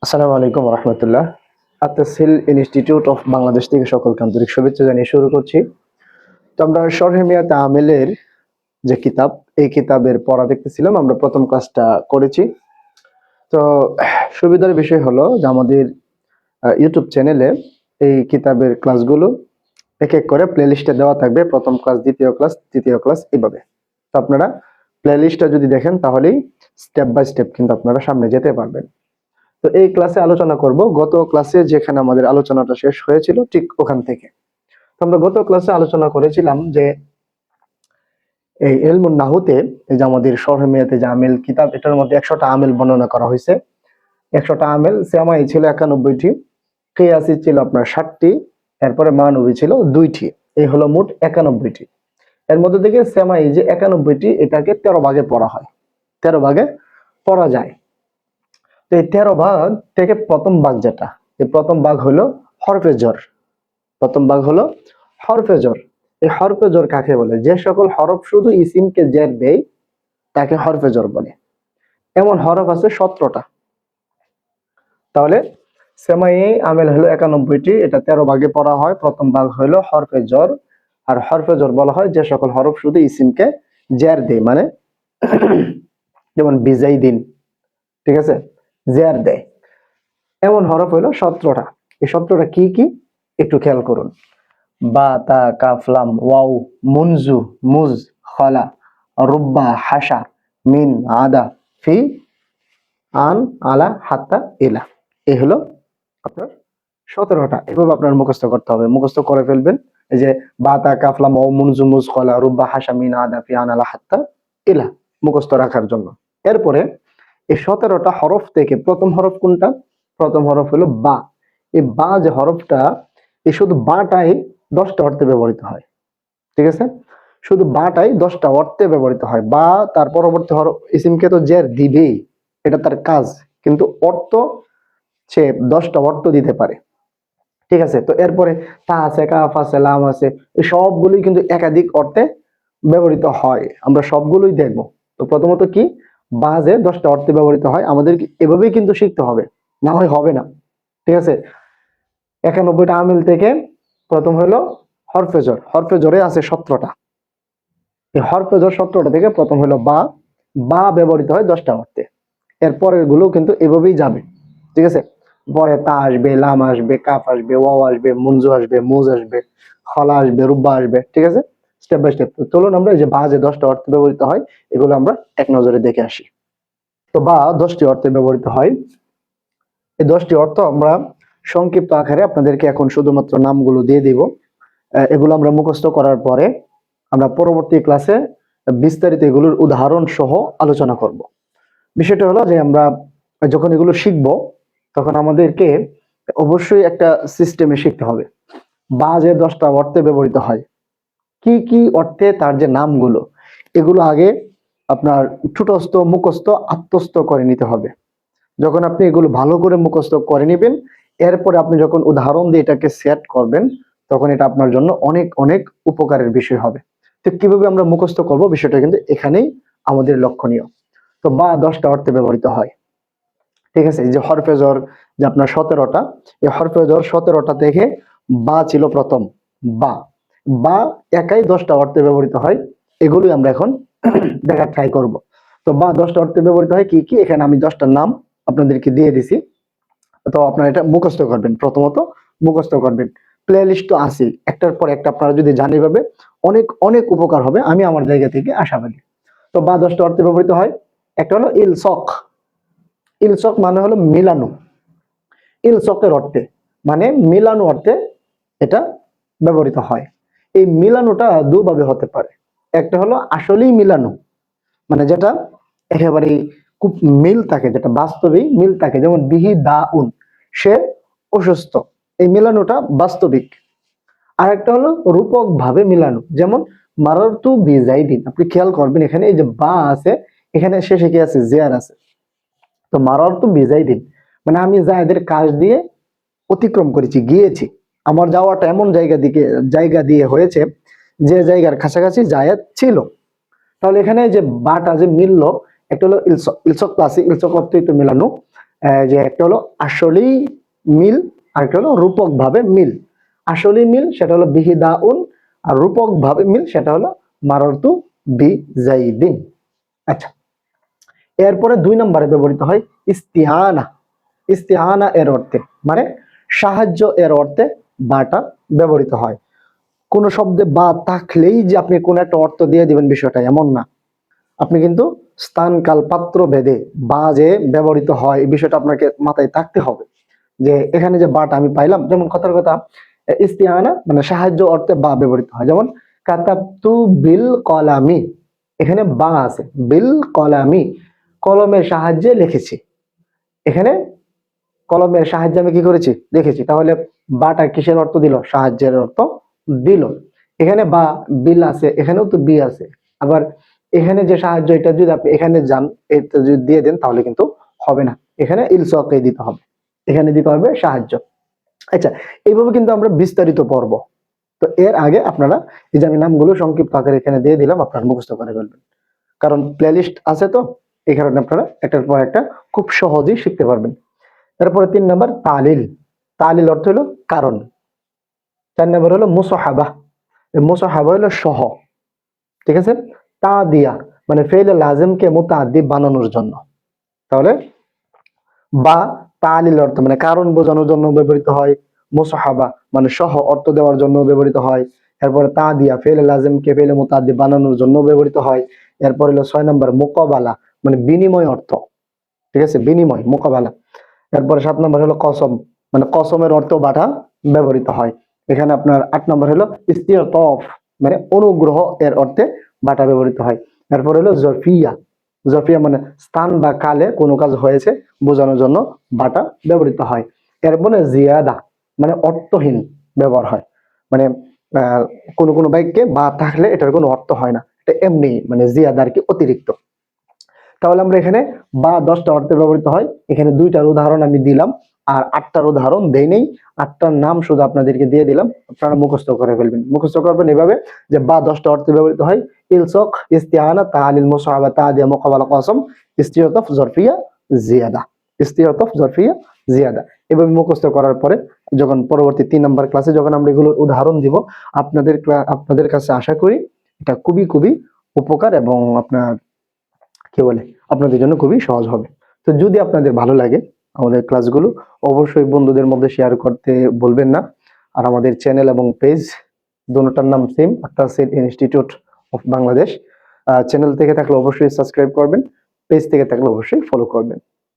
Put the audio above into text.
আসসালামু আলাইকুম রহমতুল্লাহ। আত্তাসিল institute of Bangladesh থেকে সকলকে আন্তরিক শুভেচ্ছা জানিয়ে শুরু করছি। তো আমরা শরহে তামিলের যে কিতাব, এই কিতাবের পড়া দেখতেছিলাম। আমরা প্রথম ক্লাসটা করেছি। তো সুবিধার বিষয় হলো যে আমাদের ইউটিউব চ্যানেলে এই কিতাবের ক্লাসগুলো এক এক করে প্লেলিস্টে দেওয়া থাকবে। প্রথম ক্লাস, দ্বিতীয় ক্লাস, তৃতীয় ক্লাস, এইভাবে। তো আপনারা প্লেলিস্টটা যদি দেখেন তাহলেই স্টেপ বাই স্টেপ কিন্তু আপনারা সামনে যেতে পারবেন। তো এই ক্লাসে আলোচনা করব গত ক্লাসে যেখানে আমাদের আলোচনাটা শেষ হয়েছিল ঠিক ওখান থেকে। তো আমরা গত ক্লাসে আলোচনা করেছিলাম যে এই ইলমুন নাহুতে, এই যে আমাদের শরহে মিয়াতে যে আমেল কিতাব, এটার মধ্যে 100টা আমেল বর্ণনা করা হয়েছে। 100টা আমেল, সেমাই ছিল 91টি, কিয়াসি ছিল আপনার 60টি, এরপরে মানবী ছিল 2টি। এই হলো মোট 91টি। এর মধ্যে থেকে সেমাই যে 91টি, এটাকে 13 ভাগে পড়া হয়, 13 ভাগে পড়া যায়। তো এই 13 ভাগ থেকে প্রথম ভাগ যেটা, এই প্রথম ভাগ হলো হরফে জর। প্রথম ভাগ হলো হরফে জর। এই হরফে জর কাকে বলে? যে সকল হরফ শুধু ইসিমকে জের দেয় তাকে হরফে জর বলে। এমন হরফ আছে 17টা। তাহলে সেমাই আমেল হলো 91টি, এটা 13 ভাগে পড়া হয়। প্রথম ভাগ হলো হরফে জর। আর হরফে জর বলা হয় যে সকল হরফ শুধু ইসিমকে জের দেয়, মানে যেমন বিজাইদিন, ঠিক আছে, জের দেয়। এমন হরফ হলো 17টা। এই 17টা কি কি একটু খেয়াল করুন। বা, তা, কাফ, লাম, ওয়াও, মুনজু, মুজ, খলা, রুব্বা, হাসা, মিন, আদা, ফি, আন, আলা, হাত্তা, ইলা। এই হলো আপনার 17টা। এভাবে আপনার মুখস্থ করতে হবে, মুখস্থ করে ফেলবেন। এই যে বা, তা, কাফ, লাম, ওয়াও, মুনজু, মুজ, খলা, রুব্বা, হাসা, মিন, আদা, ফি, আন, আলা, হাত্তা, ইলা, মুখস্থ রাখার জন্য। এরপরে এই 17টা হরফ থেকে প্রথম হরফ কোনটা? প্রথম হরফ হলো বা। এই বা যে হরফটা, এই শুধু বাটাই 10টা অর্থে ব্যবহৃত হয়, ঠিক আছে? শুধু বাটাই 10টা অর্থে ব্যবহৃত হয়। বা তার পরবর্তী হরফ ইসিমকে তো জের দিবেই, এটা তার কাজ, কিন্তু অর্থ সে 10টা অর্থ দিতে পারে, ঠিক আছে? তো এরপরে তা আছে, কাফ আছে, লাম আছে, এই সবগুলোই কিন্তু একাধিক অর্থে ব্যবহৃত হয়। আমরা সবগুলোই দেখব। তো প্রথমত কি, বা যে 10টা অর্থে ব্যবহৃত হয়, আমাদের এভাবেই কিন্তু শিখতে হবে, না হয় হবে না, ঠিক আছে? 91টা আমিল থেকে প্রথম হলো হরফে জর। হরফে জরে আছে 17টা। এই হরফে জর 17টা থেকে প্রথম হলো বা। বা ব্যবহৃত হয় 10টা অর্থে। এর পরের গুলো কিন্তু এভাবেই যাবে, ঠিক আছে? পরে তা আসবে, লাম আসবে, কাফ আসবে, ওয়াও আসবে, মুনজু আসবে, মুজ আসবে, খলা আসবে, রুব্বা আসবে, ঠিক আছে? Step by step. চলুন আমরা এই যে বা যে 10টা অর্থে ব্যবহৃত হয় এগুলো আমরা এক নজরে দেখে আসি। তো বা 10টি অর্থে ব্যবহৃত হয়। এই 10টি অর্থ আমরা সংক্ষিপ্ত আকারে আপনাদেরকে এখন শুধুমাত্র নামগুলো দিয়ে দিব। এগুলো আমরা মুখস্থ করার পরে আমরা পরবর্তী ক্লাসে বিস্তারিত এগুলোর উদাহরণ সহ আলোচনা করব। বিষয়টা হলো যে আমরা যখন এগুলো শিখব তখন আমাদেরকে অবশ্যই একটা সিস্টেমে শিখতে হবে। বা যে 10টা অর্থে ব্যবহৃত হয়, কি কি অর্থে তার যে নামগুলো, এগুলো আগে আপনার ঠুটস্থ, মুখস্থ, আত্মস্থ করে নিতে হবে। যখন আপনি এগুলো ভালো করে মুখস্থ করে নেবেন, এরপরে আপনি যখন উদাহরণ দিয়ে এটাকে সেট করবেন, তখন এটা আপনার জন্য অনেক অনেক উপকারের বিষয় হবে। তো কিভাবে আমরা মুখস্থ করব, বিষয়টা কিন্তু এখানেই আমাদের লক্ষণীয়। তো বা 10টা অর্থে ব্যবহৃত হয়, ঠিক আছে? এই যে হরফে জর যে আপনার 17টা, এই হরফে জর 17টা থেকে বা ছিল প্রথম। বা, বা একাই 10টা অর্থে ব্যবহৃত হয়। এগুলোই আমরা এখন দেখার ট্রাই করব। তো বা 10টা অর্থে ব্যবহৃত হয় কি কি, এখানে আমি 10টার নাম আপনাদেরকে দিয়ে দিছি। তো আপনারা এটা মুখস্থ করবেন, প্রথমত মুখস্থ করবেন। প্লে লিস্ট তো আছেই, একটার পর একটা আপনারা যদি জানেন ভাবে অনেক অনেক উপকার হবে, আমি আমার জায়গা থেকে আশাবাদী। তো বা 10টা অর্থে ব্যবহৃত হয়। একটা হলো ইলসক। ইলসক মানে হলো মিলানো। ইলসকের অর্থে মানে মিলানো অর্থে এটা ব্যবহৃত হয়। এই মিলানোটা দুভাবে হতে পারে। একটা হলো আসলেই মিলানো, মানে যেটা একেবারে খুব মিল থাকে, যেটা বাস্তবিক মিল থাকে, যেমন বিহি দা উন, সে অসুস্থ, এই মিলানোটা বাস্তবিক। আর একটা হলো রূপক ভাবে মিলানো, যেমন মারারতু বিজাইদিন। আপনি খেয়াল করবেন এখানে এই যে বা আছে, এখানে শেষে কি আছে? জেয়ার আছে। তো মারারতু বিজাইদিন মানে আমি জায়দের কাজ দিয়ে অতিক্রম করেছি, গিয়েছি। আমার যাওয়াটা এমন জায়গা দিয়ে হয়েছে যে জায়গার কাছাকাছি জায়েদ ছিল। তাহলে এখানে যে বাটা যে মিললো, একটা হলো ইলসক। ইলসক প্লাস ইলসক অর্থই তো মেলানো। যে একটা হলো আসলেই মিল, আর একটা হলো রূপক ভাবে মিল। আসলেই মিল সেটা হলো বিহিদাউন, আর রূপক ভাবে মিল সেটা হলো মারারতু বি জাইদিন। আচ্ছা, এরপরে 2 নম্বরে ব্যবহৃত হয় ইস্তিআনা। ইস্তিআনা এর অর্থে মানে সাহায্য এর অর্থে বাটা ব্যবহৃত হয়। কোন শব্দে বা থাকলেই যে আপনি কোন একটা অর্থ দিয়ে দিবেন বিষয়টা এমন না। আপনি কিন্তু স্থান কাল পাত্র ভেদে বা যে ব্যবহৃত হয় এই বিষয়টা আপনাকে মাথায় থাকতে হবে। যে এখানে যে বাটা আমি পাইলাম, যেমন কথার কথা ইস্তিআনা মানে সাহায্য অর্থে বা ব্যবহৃত হয়। যেমন কাতাবতু বিল কলামি, এখানে বা আছে, বিল কলামি কলমের সাহায্যে লিখেছি। এখানে কলমের সাহায্যে আমি কি করেছি, লিখেছি। তাহলে বাটা কিসের অর্থ দিল, সাহায্যের অর্থ দিল। এখানে বা বিল আছে, এখানেও তো বি আছে। আবার এখানে যে সাহায্য এটা যদি আপনি এখানে যান, এটা যদি দিয়ে দেন তাহলে কিন্তু হবে না, এখানে ইলসকে দিতে হবে, এখানে দিতে হবে সাহায্য। আচ্ছা, এইভাবে কিন্তু আমরা বিস্তারিত পড়ব। তো এর আগে আপনারা এই যে আমি নামগুলো সংক্ষিপ্ত আকারে এখানে দিয়ে দিলাম, আপনারা মুখস্থ করে ফেলবেন, কারণ প্লেলিস্ট আছে তো এই কারণে আপনারা একটার পর একটা খুব সহজেই শিখতে পারবেন। তারপরে 3 নম্বর তালিল। তালিল অর্থ হলো কারণ। 4 নম্বর হলো মুসাহাবা। মুসাহাবা হলো সহ, ঠিক আছে। তা দিয়া মানে ফেইলে লাজিমকে মুতাআদ্দি বানানোর জন্য। তাহলে বা তালিল অর্থ মানে কারণ বোঝানোর জন্য ব্যবহৃত হয়। মুসাহাবা মানে সহ অর্থ দেওয়ার জন্য ব্যবহৃত হয়। এরপরে তা দিয়া ফেইলে লাজিমকে ফেইলে মুতাআদ্দি বানানোর জন্য ব্যবহৃত হয়। এরপর হলো 6 নম্বর মুকাবালা মানে বিনিময় অর্থ, ঠিক আছে, বিনিময় মোকাবেলা। এরপরে 7 নম্বর হলো কসম মানে কসমের অর্থ বাটা ব্যবহৃত হয়। এখানে আপনার 8 নম্বর হলো ইস্তিয়তফ মানে অনুগ্রহ এর অর্থে বাটা ব্যবহৃত হয়। এরপর হলো জরফিয়া। জরফিয়া মানে স্থান বা কালে কোনো কাজ হয়েছে বোঝানোর জন্য বাটা ব্যবহৃত হয়। এরপরে জিয়াদা মানে অর্থহীন ব্যবহার হয়। মানে আহ কোনো কোনো বাক্যে বা থাকলে এটার কোনো অর্থ হয় না, এটা এমনি মানে জিয়াদা আর কি, অতিরিক্ত। তাহলে আমরা এখানে বা 10টা অর্থে ব্যবহৃত হয়। এখানে 2টার উদাহরণ আমি দিলাম, আর 8টার উদাহরণ দেই নেই। 8টার নাম শুধু আপনাদেরকে দিয়ে দিলাম, আপনারা মুখস্থ করে ফেলবেন। মুখস্থ করবেন এভাবে যে বা 10টা অর্থে ব্যবহৃত হয় ইলসক, ইস্তিআনা, তালিল, মুসাহাবা, তাদিয়া, মুকাবালা, কসম, ইস্তিয়তফ, জরফিয়া, জিয়াদা। ইস্তিয়তফ, জরফিয়া, জিয়াদা। এভাবে মুখস্থ করার পরে যখন পরবর্তী 3 নম্বর ক্লাসে যখন আমরা এগুলোর উদাহরণ দিব, আপনাদের কাছে আশা করি এটা খুবই খুবই উপকার এবং আপনার কি বলে আপনাদের জন্য খুবই সহজ হবে। তো যদি আপনাদের ভালো লাগে আমাদের ক্লাসগুলো, অবশ্যই বন্ধুদের মধ্যে শেয়ার করতে বলবেন না। আর আমাদের চ্যানেল এবং পেজ দুটোটার নাম same, Attasil institute of Bangladesh. Channel থেকে থাকলে অবশ্যই সাবস্ক্রাইব করবেন, পেজ থেকে থাকলে অবশ্যই ফলো করবেন।